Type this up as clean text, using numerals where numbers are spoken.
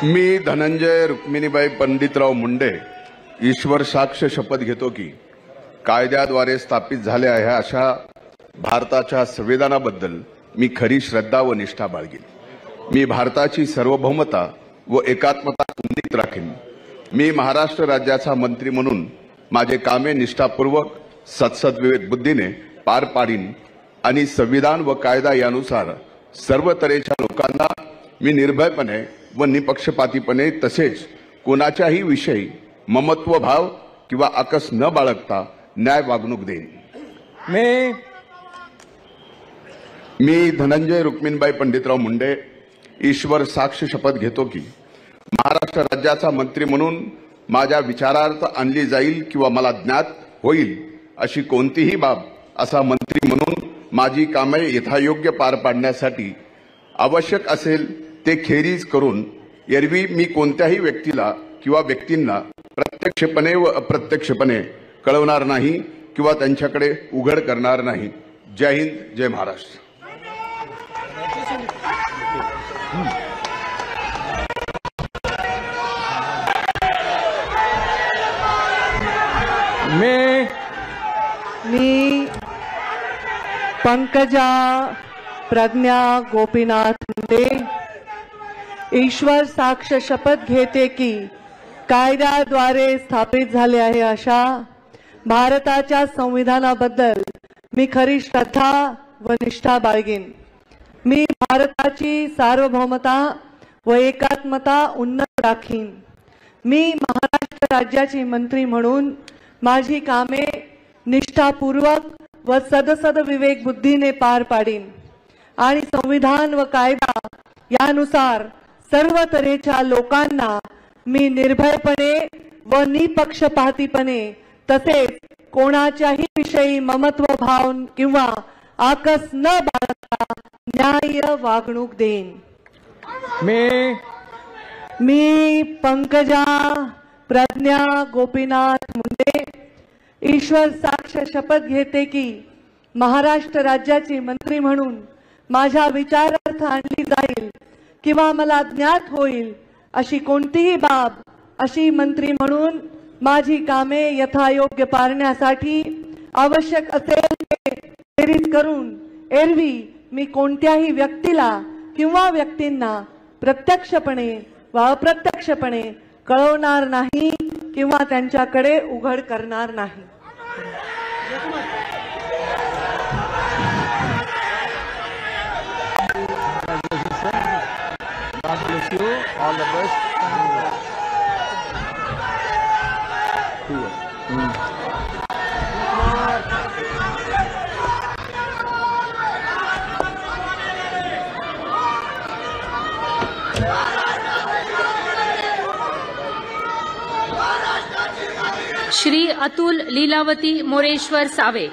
मी धनंजय रुक्मिणीबाई पंडितराव मुंडे ईश्वर साक्ष शपथ घेतो की कायद्याद्वारे स्थापित झाल्या आहे अशा भारताच्या संविधानाबद्दल मी खरी श्रद्धा व निष्ठा बाळगीन। मी भारताची सार्वभौमता व एकात्मता उन्नीत राखीन। मी महाराष्ट्र राज्याचा मंत्री म्हणून माझे कामे निष्ठापूर्वक सत्सद्विवेक बुद्धीने पार पाडीन आणि संविधान व कायदा यानुसार सर्व तऱ्हेच्या लोकांना मी निर्भयपणे व निपक्षपातीपणे तसेच कोणाच्याही विषयी ममत्व भाव किंवा आकस न बाळगता न्याय वागणूक देईन। मी धनंजय रुक्मिणीबाई पंडितराव मुंडे ईश्वर साक्ष शपथ घेतो की महाराष्ट्र राज्याचा मंत्री म्हणून माझ्या विचारार्थ आणली जाईल किंवा मला ज्ञात होईल अशी कोणतीही बाब असा मंत्री म्हणून माझी कामे यथायोग्य पार पाडण्यासाठी आवश्यक असेल ते खेरीज करून एरवी मी कोणत्याही व्यक्तीला किंवा व्यक्तींना प्रत्यक्षपणे व अप्रत्यक्षपणे कळवणार नाही किंवा त्यांच्याकडे उघड करणार नाही। जय हिंद, जय महाराष्ट्र। मी पंकजा प्रज्ञा गोपीनाथ मुंडे ईश्वर साक्ष शपथ घेते की कायद्याद्वारे स्थापित झाले आहे अशा भारताच्या संविधानाबद्दल मी खरी श्रद्धा व निष्ठा बाळगीन। मी भारताची सार्वभौमता व एकात्मता उन्नत राखीन। मी महाराष्ट्र राज्याची मंत्री म्हणून माझी कामे निष्ठापूर्वक व सदसद विवेक बुद्धीने पार पाडीन आणि संविधान व कायदा यानुसार सर्व तऱ्हेच्या लोकांना मी निर्भयपणे व निपक्षपातीपणे तसेच कोणाच्याही विषयी ममत्व भाव किंवा आकस न बाळगता न्याय वागणूक देईन। मी पंकजा प्रज्ञा गोपीनाथ मुंडे ईश्वर साक्ष शपथ घेते की महाराष्ट्र राज्याची मंत्री म्हणून माझ्या विचारार्थ आणली जाईल किंवा मला ज्ञात होईल अशी कोणतीही बाब अशी मंत्री म्हणून माझी कामे यथायोग्य पारण्यासाठी आवश्यक असेल ते खेरीज करून एरवी मी कोणत्याही व्यक्तीला किंवा व्यक्तींना प्रत्यक्षपणे व अप्रत्यक्षपणे कळवणार नाही किंवा त्यांच्याकडे उघड करणार नाही। God bless you. All the best. Shri Atul Lilavati Moreshwar save.